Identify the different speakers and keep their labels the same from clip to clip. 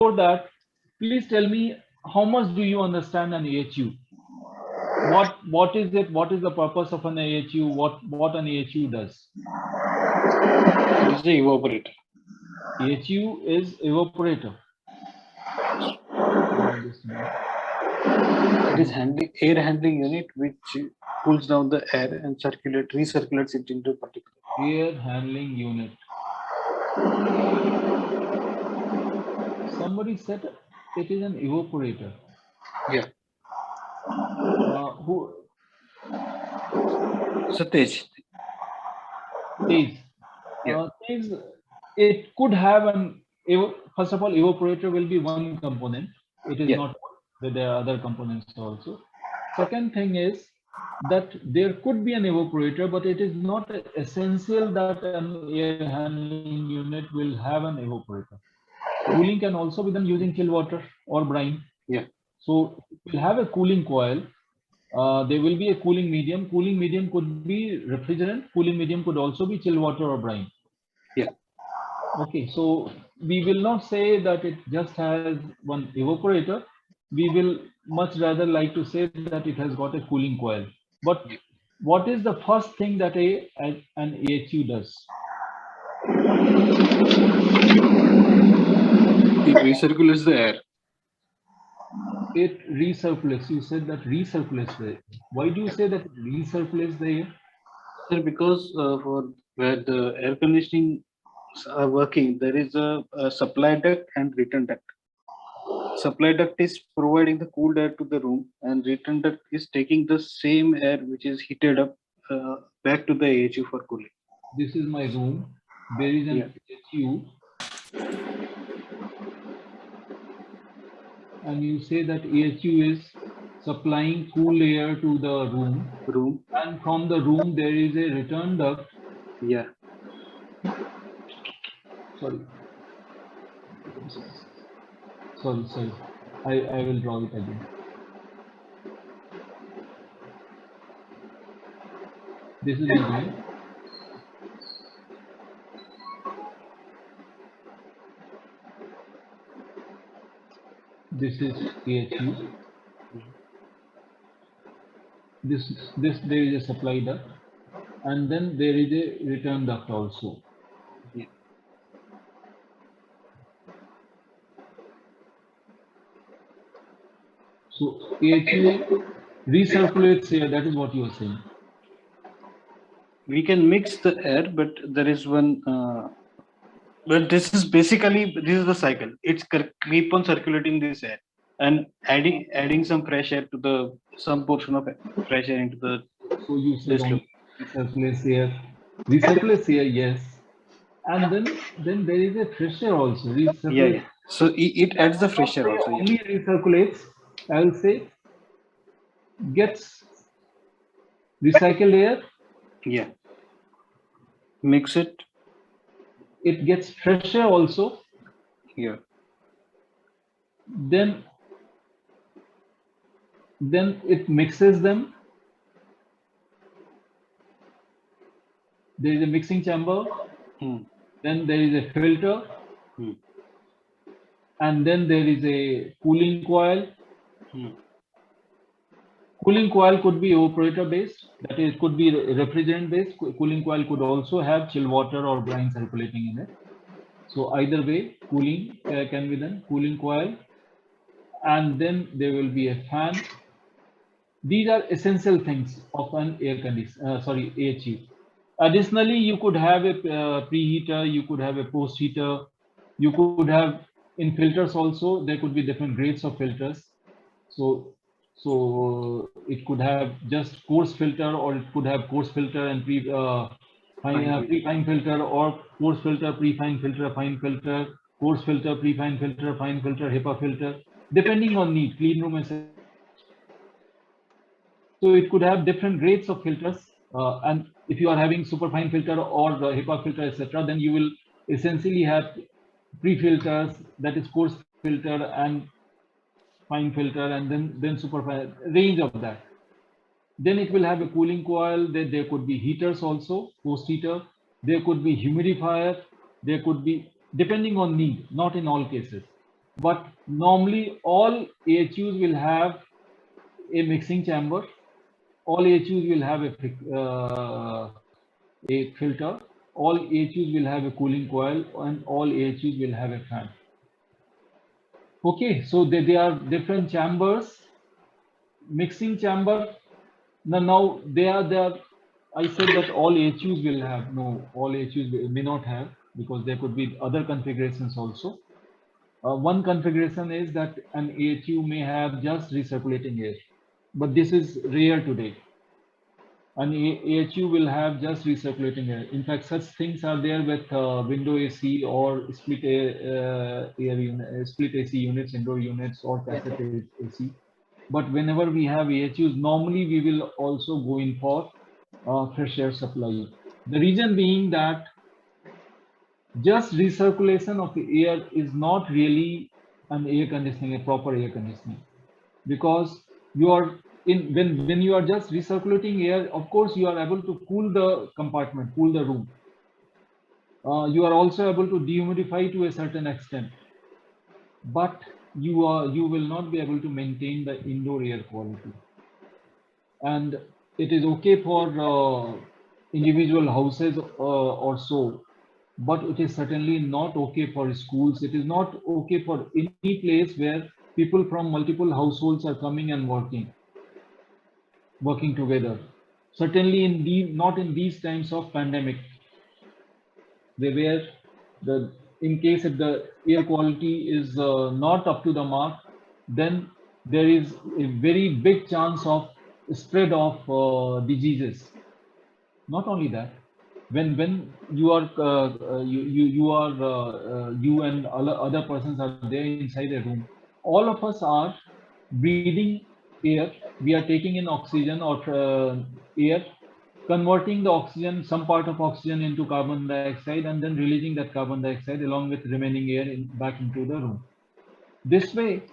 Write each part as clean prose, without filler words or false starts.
Speaker 1: before that, please tell me how much do you understand an AHU? What is it? What is the purpose of an AHU? What an AHU does?
Speaker 2: It is the evaporator.
Speaker 1: AHU is evaporator.
Speaker 2: It is air handling unit which cools down the air and recirculates it into particular.
Speaker 1: Air handling unit. Somebody said it is an evaporator.
Speaker 2: Yeah.
Speaker 1: Who?
Speaker 2: Satej.
Speaker 1: Tej.
Speaker 2: Yeah.
Speaker 1: Tej, it could have first of all, evaporator will be one component. It is
Speaker 2: Yeah.
Speaker 1: not, there are other components also. Second thing is that there could be an evaporator, but it is not essential that an air handling unit will have an evaporator. Cooling can also be done using chill water or brine.
Speaker 2: Yeah.
Speaker 1: So it will have a cooling coil. There will be a cooling medium. Cooling medium could be refrigerant. Cooling medium could also be chill water or brine.
Speaker 2: Yeah.
Speaker 1: Okay, so we will not say that it just has one evaporator. We will much rather like to say that it has got a cooling coil. But
Speaker 2: Yeah.
Speaker 1: what is the first thing that an AHU does?
Speaker 2: It recirculates the air.
Speaker 1: It recirculates. You said that recirculates the air. Why do you say that it recirculates the air?
Speaker 2: Sir, because for where the air conditioning are working, there is a supply duct and return duct. Supply duct is providing the cooled air to the room, and return duct is taking the same air which is heated up back to the AHU for cooling.
Speaker 1: This is my room. There is an
Speaker 2: Yeah.
Speaker 1: AHU, and you say that AHU is supplying cool air to the room, and from the room there is a return duct.
Speaker 2: Yeah.
Speaker 1: Sorry. Sorry. I will draw it again. This is my room. This is AHU. This there is a supply duct, and then there is a return duct also.
Speaker 2: Yeah.
Speaker 1: So AHU recirculates air. That is what you are saying.
Speaker 2: We can mix the air, but there is one. But this is the cycle. It's keep on circulating this air and adding some fresh air to some portion of fresh air into the.
Speaker 1: So you said
Speaker 2: This
Speaker 1: only recirculates air, yes, and then there is a fresh air also.
Speaker 2: Yeah. So it adds the fresh air also.
Speaker 1: Only recirculates. I will say gets recycled air.
Speaker 2: Yeah. Mix it.
Speaker 1: It gets fresh air also.
Speaker 2: Yeah.
Speaker 1: Then it mixes them. There is a mixing chamber. Then there is a filter. And then there is a cooling coil. Cooling coil could be evaporator based, that is, could be refrigerant based. Cooling coil could also have chill water or brine circulating in it. So either way, cooling can be done, cooling coil, and then there will be a fan. These are essential things of an AHU. Additionally, you could have a preheater, you could have a post heater, you could have in filters also, there could be different grades of filters. So it could have just coarse filter, or it could have coarse filter and pre-fine filter, or coarse filter, pre-fine filter, fine filter, coarse filter, pre-fine filter, fine filter, HEPA filter, depending on need, clean room, etc. So it could have different grades of filters, and if you are having superfine filter or the HEPA filter, etc., then you will essentially have pre-filters, that is coarse filter and fine filter, and then superfine, range of that. Then it will have a cooling coil. There could be heaters also, post heater. There could be humidifier. There could be, depending on need, not in all cases. But normally all AHUs will have a mixing chamber. All AHUs will have a filter. All AHUs will have a cooling coil, and all AHUs will have a fan. Okay, so they are different chambers. Mixing chamber. Now they are. I said that all AHUs will have. No, all AHUs may not have, because there could be other configurations also. One configuration is that an AHU may have just recirculating air, but this is rare today. An AHU will have just recirculating air. In fact, such things are there with window AC or split split AC units, indoor units, or cassette AC. But whenever we have AHUs, normally we will also go in for fresh air supply. The reason being that just recirculation of the air is not really an air conditioning, a proper air conditioning, because you are when you are just recirculating air, of course you are able to cool the compartment, cool the room. You are also able to dehumidify to a certain extent, but you will not be able to maintain the indoor air quality. And it is okay for individual houses or so, but it is certainly not okay for schools. It is not okay for any place where people from multiple households are coming and working together. Certainly not in these times of pandemic, where in case if the air quality is not up to the mark, then there is a very big chance of spread of diseases. Not only that, when you are you and other persons are there inside a room, all of us are breathing air. We are taking in oxygen or air, converting the oxygen, some part of oxygen, into carbon dioxide, and then releasing that carbon dioxide along with remaining air back into the room. This way,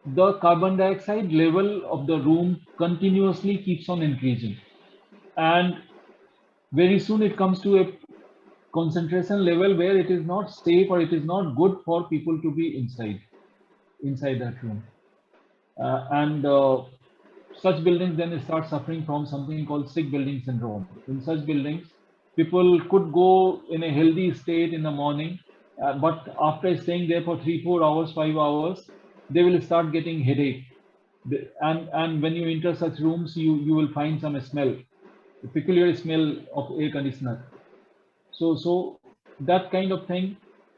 Speaker 1: the carbon dioxide level of the room continuously keeps on increasing, and very soon it comes to a concentration level where it is not safe or it is not good for people to be inside that room. And such buildings then start suffering from something called sick building syndrome. In such buildings, people could go in a healthy state in the morning, but after staying there for 3-4 hours, 5 hours, they will start getting headache. And when you enter such rooms, you will find some smell, a peculiar smell of air conditioner. So that kind of thing,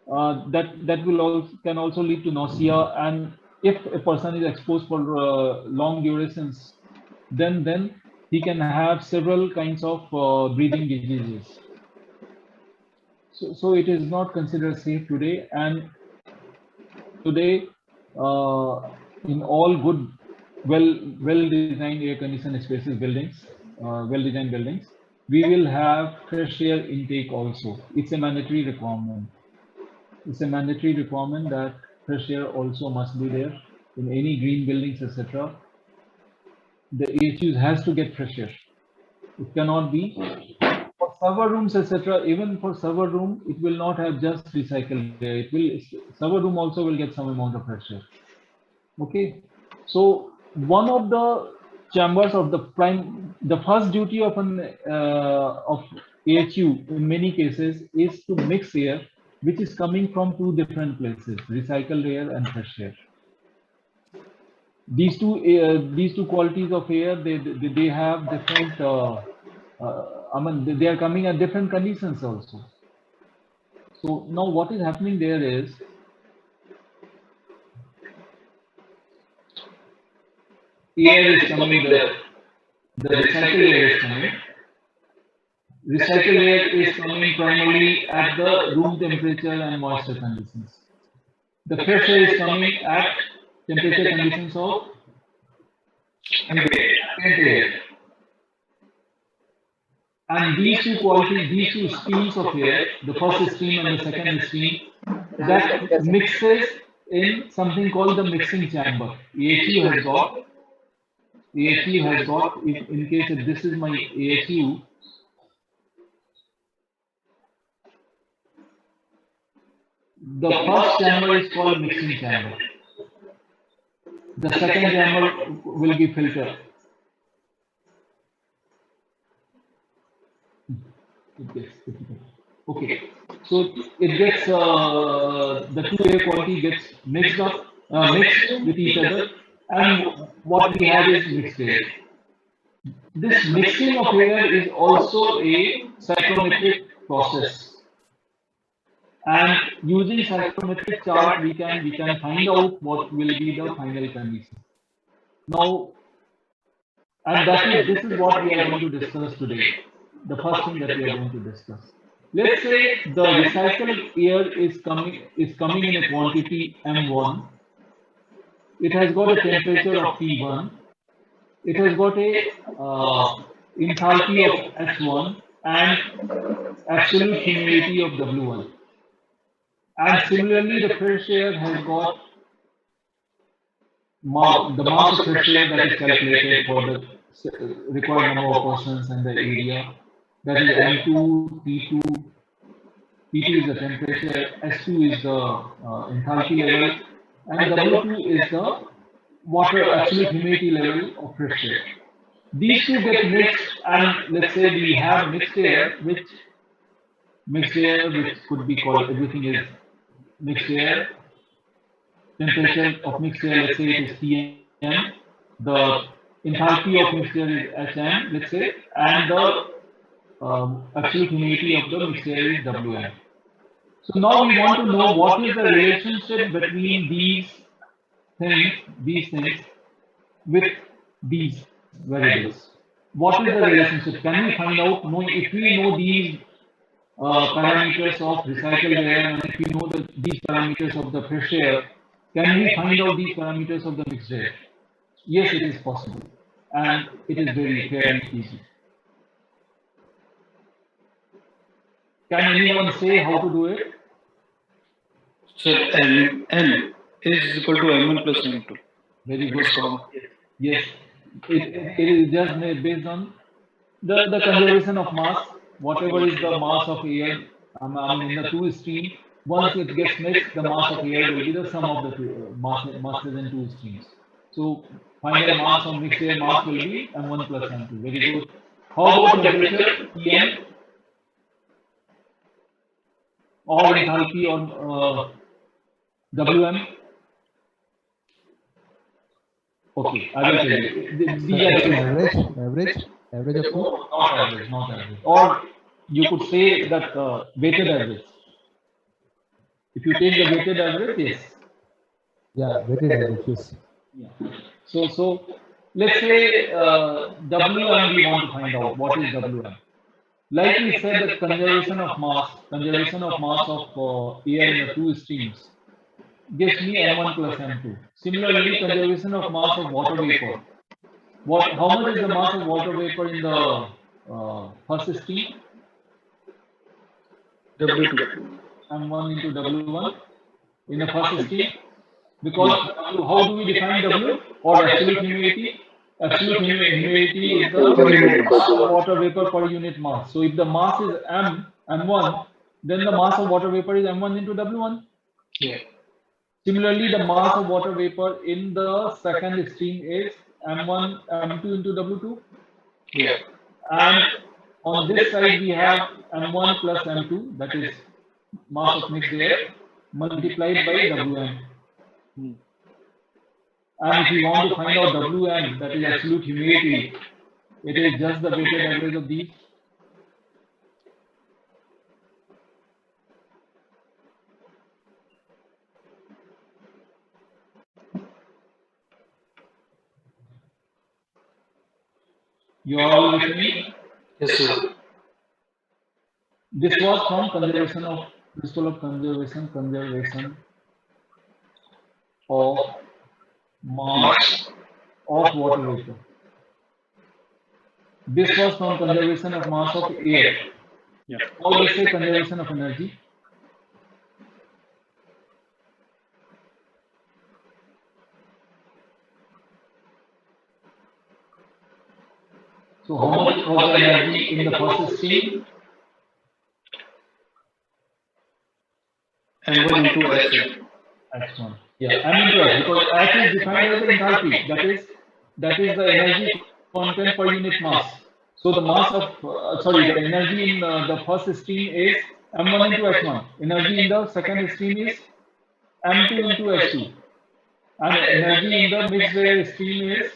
Speaker 1: that will also can also lead to nausea, and if a person is exposed for long durations, then he can have several kinds of breathing diseases. So it is not considered safe today. And today, in all good, well designed air conditioned spaces, buildings, well designed buildings, we will have fresh air intake also. It's a mandatory requirement. It's a mandatory requirement that fresh air also must be there in any green buildings, etc. The AHUs has to get fresh air. It cannot be for server rooms, etc. Even for server room, it will not have just recycled air. Server room also will get some amount of fresh air. Okay, so one of the chambers of the first duty of of AHU in many cases is to mix air, which is coming from two different places: recycled air and fresh air. These two qualities of air, they have different. I mean, they are coming at different conditions also. So now, what is happening there is, air is coming, the recycled air is coming. Recycled air is coming primarily at the room temperature and moisture conditions. The fresh air is coming at temperature conditions of ambient air. And these two qualities, these two streams of air, the first stream and the second stream, that mixes in something called the mixing chamber. AHU has got, if in case if this is my AHU, The first chamber is called mixing chamber. The second chamber will be filter. It gets difficult. Okay, so it gets the two air quality gets mixed with each other, and what we have is mixed air. This mixing of air is also a psychrometric process, and using psychrometric chart we can find out what will be the final condition. Now, and this is what we are going to discuss today. The first thing that we are going to discuss. Let's say the recycled air is coming in a quantity M1. It has got a temperature of T1. It has got a enthalpy of H1 and absolute humidity of W1. And similarly, the fresh air has got the mass of fresh air that is calculated for the required number of persons and the area. That is M2, T2. T2 is the temperature, S2 is the enthalpy level, and W2 is the water absolute humidity level of fresh air. These two get mixed, and let's say we have mixed air, which could be called, everything is mixed air. Temperature of mixed air, let's say it is Tm. The enthalpy of mixed air is Hm, let's say, and the absolute humidity of the mixed air is Wm. So now we want to know what is the relationship between these things with these variables. What is the relationship? Can we find out? If we know these parameters of recycled air, and if we know these parameters of the fresh air, can we find out these parameters of the mixed air? Yes, it is possible, and it is fairly easy. Can anyone say how to do it?
Speaker 2: So N is equal to M1 plus M2.
Speaker 1: Very good. Yes, it is just based on the conservation of mass. Whatever is the mass of air, I mean in the two stream, once it gets mixed, the mass of air will be the sum of the two masses in two streams. So final mass of mixed air mass will be M1 plus M2. Very good. How about temperature? Tm or enthalpy or Wm? Okay, I will tell you.
Speaker 3: Average of two?
Speaker 1: Not average. Or you could say that weighted average. If you take the weighted average, yes.
Speaker 3: Yeah, weighted average, yes.
Speaker 1: Yeah. So let's say Wm we want to find out. What is Wm? Like we said, the conservation of mass of air in the two streams gives me M1 plus M2. Similarly, conservation of mass of water vapor. How much is the mass of water vapor in the first stream?
Speaker 2: W2.
Speaker 1: M1 into W1 in the first stream. Because how do we define W or absolute humidity? Absolute humidity is the mass of water vapor per unit mass. So if the mass is M1, then the mass of water vapor is M1 into W1.
Speaker 2: Yeah.
Speaker 1: Similarly, the mass of water vapor in the second stream is M1, M2 into W2.
Speaker 2: Yeah.
Speaker 1: And on this side, we have M1 plus M2, that is mass of mixed air, multiplied by Wm. And if you want to find out Wm, that is absolute humidity, it is just the weighted average of these. You are all with me?
Speaker 2: Yes, sir.
Speaker 1: This was from principle of conservation of mass of water vapor. This was from conservation of mass of air.
Speaker 2: Yeah.
Speaker 1: Now let's say conservation of energy. So how much was the energy in the first stream?
Speaker 2: M1 into H1.
Speaker 1: H1. Yeah, M into H, because H is defined as the enthalpy. That is the energy content per unit mass. So the mass of the energy in the first stream is M1 into H1. Energy in the second stream is M2 into H2, and energy in the mixed layer stream is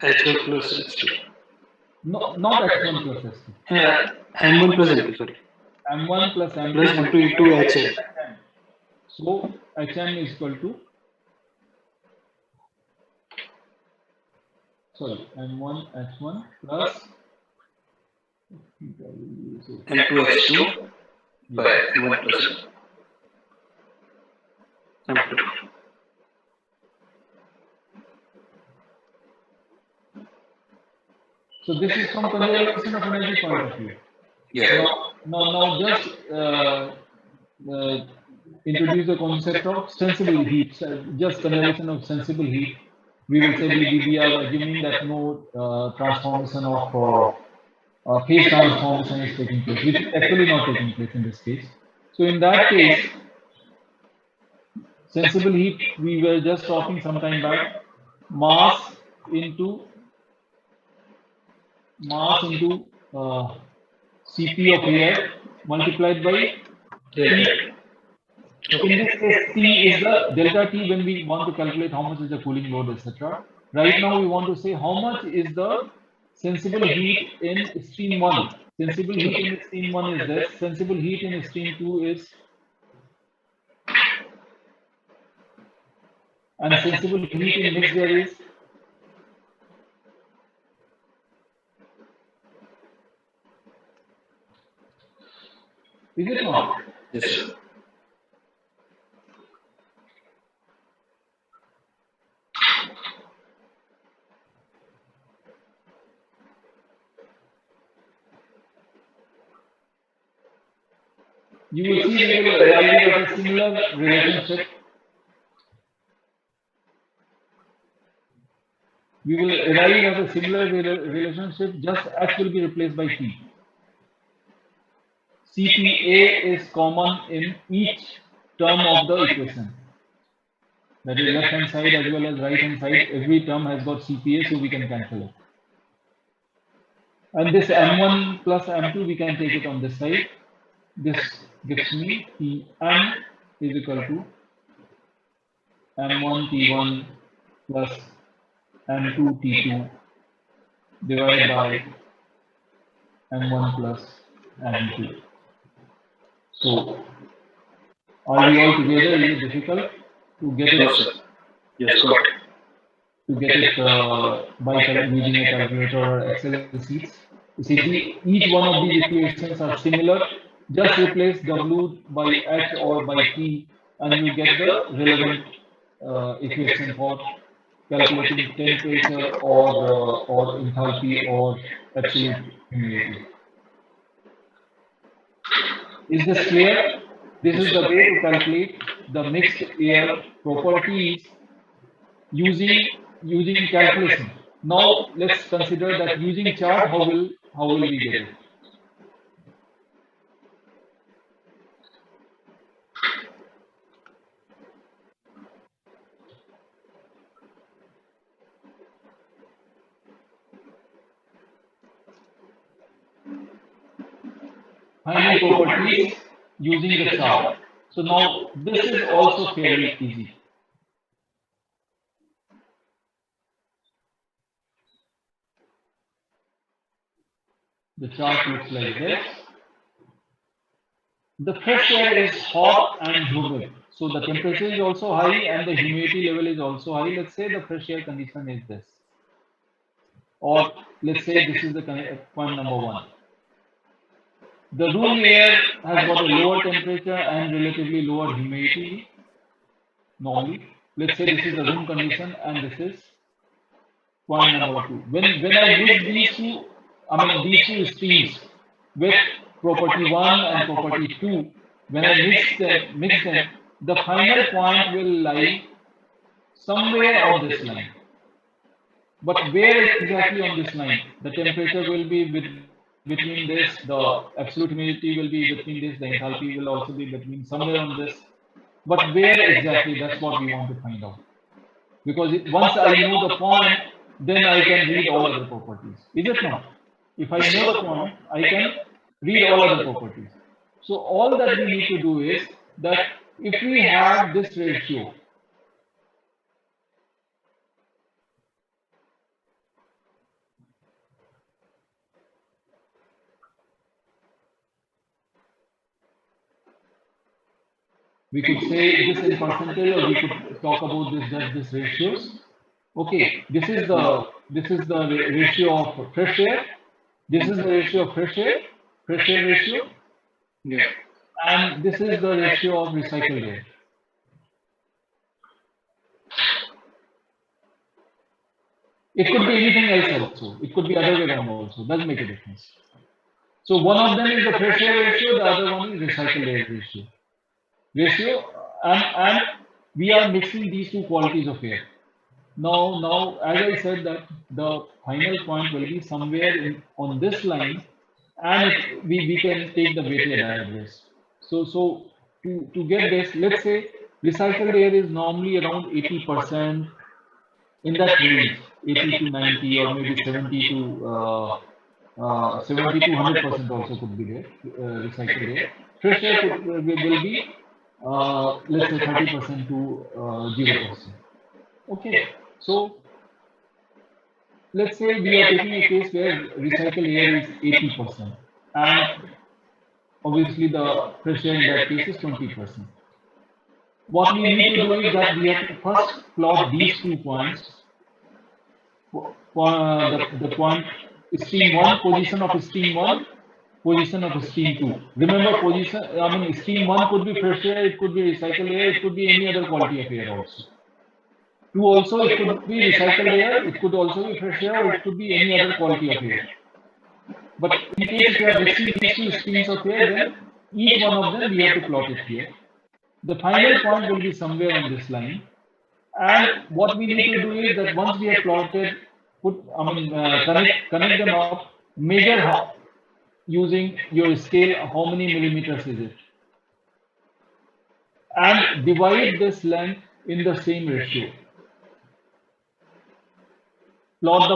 Speaker 2: H1 plus H2.
Speaker 1: no, not H1 plus H2.
Speaker 2: M1 plus M2, sorry.
Speaker 1: M1 plus M2
Speaker 2: Plus M2 into HM.
Speaker 1: So HM is equal to, sorry, M1 H1 plus
Speaker 2: M2 H2 by M1 plus M2.
Speaker 1: So this is from conservation of energy point of view.
Speaker 2: Yeah.
Speaker 1: Now just introduce the concept of sensible heat, just conservation of sensible heat. We will say we are assuming that no transformation of phase transformation is taking place, which is actually not taking place in this case. So in that case, sensible heat, we were just talking some time back, mass into Cp of air multiplied by T. In this case, T is the delta T when we want to calculate how much is the cooling load, etc. Right now, we want to say how much is the sensible heat in stream 1. Sensible heat in stream 1 is this. Sensible heat in stream 2 is, and sensible heat in mixed air is, is it not?
Speaker 2: Yes.
Speaker 1: You will see we will arrive at a similar relationship. We will arrive at a similar relationship, just H will be replaced by T. Cpa is common in each term of the equation. That is left hand side as well as right hand side. Every term has got Cpa, so we can cancel it. And this M1 plus M2, we can take it on this side. This gives me Tm is equal to M1 T1 plus M2 T2 divided by M1 plus M2. So, are we all together? Is it difficult to get it?
Speaker 2: Yes, got it.
Speaker 1: To get it by using a calculator or Excel sheets? You see, each one of these equations are similar. Just replace W by H or by T, and you get the relevant equation for calculating temperature or enthalpy or absolute humidity. Is this clear? This is the way to calculate the mixed air properties using calculation. Now let's consider that using chart, how will we get it? Finding properties using the chart. So now this is also fairly easy. The chart looks like this. The fresh air is hot and humid. So the temperature is also high and the humidity level is also high. Let's say the fresh air condition is this. Or let's say this is the point number 1. The room air has got a lower temperature and relatively lower humidity. Normally, let's say this is the room condition and this is point number 2. When I mix these two streams with property 1 and property 2, when I mix them, the final point will lie somewhere on this line. But where exactly on this line? The temperature will be with between this, the absolute humidity will be between this, the enthalpy will also be between somewhere on this. But where exactly, that's what we want to find out. Because once I know the point, then I can read all other properties. Is it not? If I know the point, I can read all other properties. So all that we need to do is that if we have this ratio, we could say this in percentage, or we could talk about this just this ratios. Okay, this is the ratio of fresh air. This is the ratio of fresh air ratio,
Speaker 2: Yeah.
Speaker 1: and this is the ratio of recycled air. It could be anything else also. It could be other way around also. Doesn't make a difference. So one of them is the fresh air ratio, the other one is recycled air ratio, and we are mixing these two qualities of air. Now, as I said that the final point will be somewhere on this line, and we can take the weighted average. So to get this, let's say recycled air is normally around 80%, in that range, 80 to 90, or maybe 70 to 100% also could be there, recycled air. Fresh air will be, let's say 30% to 0%. Okay, so let's say we are taking a case where recycled air is 80%, and obviously the fresh air in that case is 20%. What we need to do is that we have to first plot these 2 points. The point stream 1, position of stream 1, position of stream 2. Remember, position, I mean, stream 1 could be fresh air, it could be recycled air, it could be any other quality of air also. 2 also, it could be recycled air, it could also be fresh air, or it could be any other quality of air. But in case if you are mixing these 2 streams of air, then each one of them we have to plot it here. The final point will be somewhere on this line. And what we need to do is that once we have plotted, connect them up, measure how, using your scale, how many millimeters is it, and divide this length in the same ratio. Plot the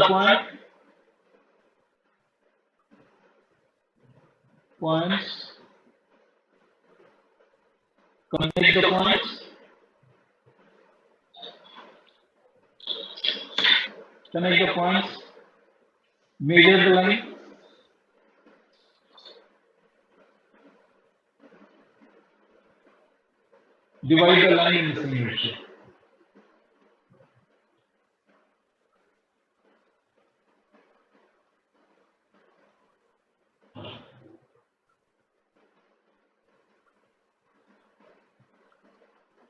Speaker 1: points, connect the points, measure the line, divide the line in the same ratio.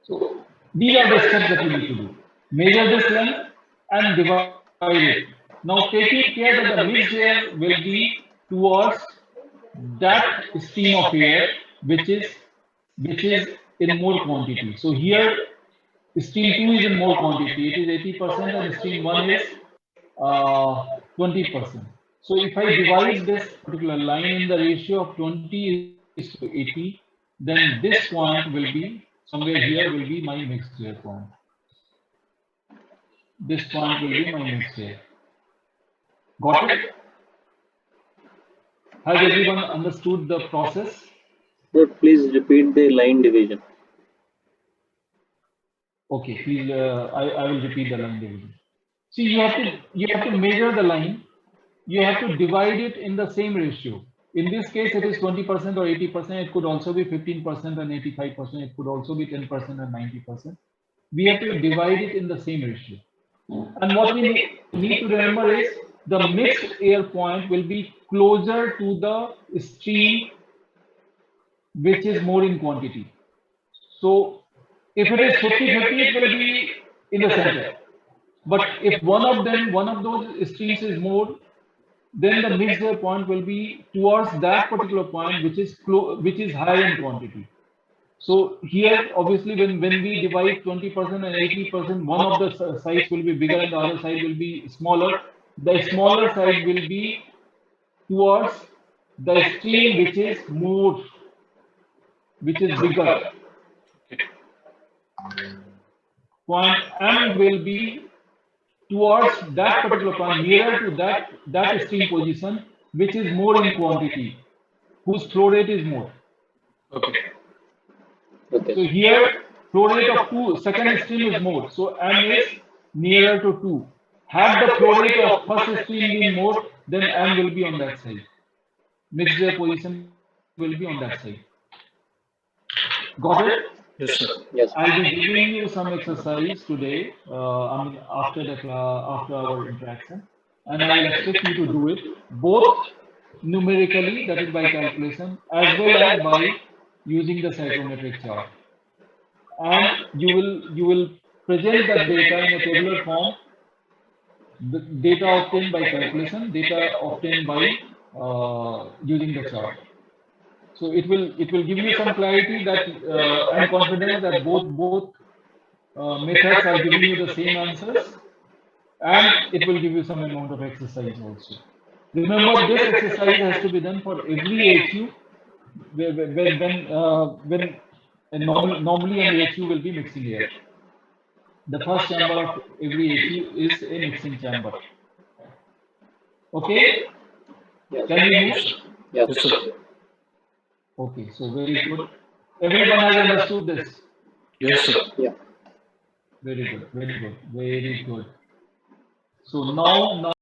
Speaker 1: So these are the steps that we need to do. Measure this length and divide it. Now taking care that the mixed air will be towards that stream of air which is in more quantity. So here stream 2 is in more quantity. It is 80% and stream 1 is 20%. So if I divide this particular line in the ratio of 20:80, then this point will be somewhere here will be my mixed air point. This point will be my mixed air. Got it? Has everyone understood the process?
Speaker 4: Sir, please repeat the line division.
Speaker 1: Okay, please. I will repeat the line division. See, you have to measure the line. You have to divide it in the same ratio. In this case, it is 20% or 80%. It could also be 15% and 85%. It could also be 10% and 90%. We have to divide it in the same ratio. And what we need to remember is the mixed air point will be closer to the stream which is more in quantity. So if it is 50-50, it will be in the center. But if one of those streams is more, then the mixed air point will be towards that particular point which is higher in quantity. So here, obviously, when we divide 20% and 80%, one of the sides will be bigger and the other side will be smaller. The smaller side will be towards the stream which is more, which is bigger. Point M will be towards that particular point, nearer to that stream position, which is more in quantity, whose flow rate is more.
Speaker 2: Okay.
Speaker 4: Okay.
Speaker 1: So here, flow rate of 2, second stream is more. So M is nearer to 2. Had the flow rate of first stream been more, then M will be on that side. Mixture position will be on that side. Got it?
Speaker 2: Yes, sir.
Speaker 4: Yes.
Speaker 1: I'll be giving you some exercise today, after our interaction, and I will expect you to do it both numerically, that is by calculation, as well as by using the psychrometric chart. And you will present the data in a tabular form, the data obtained by calculation, data obtained by using the chart. So it will give you some clarity that I'm confident that both methods are giving you the same answers, and it will give you some amount of exercise also. Remember, this exercise has to be done for every HU when normally an HU will be mixing air. The first chamber of every HU is a mixing chamber. Okay?
Speaker 4: Yes.
Speaker 1: Can we move?
Speaker 4: Yes.
Speaker 2: Yes, sir.
Speaker 1: Okay, so very good. Everyone has understood this.
Speaker 2: Yes, sir.
Speaker 4: Yeah.
Speaker 1: Very good, very good, very good. So now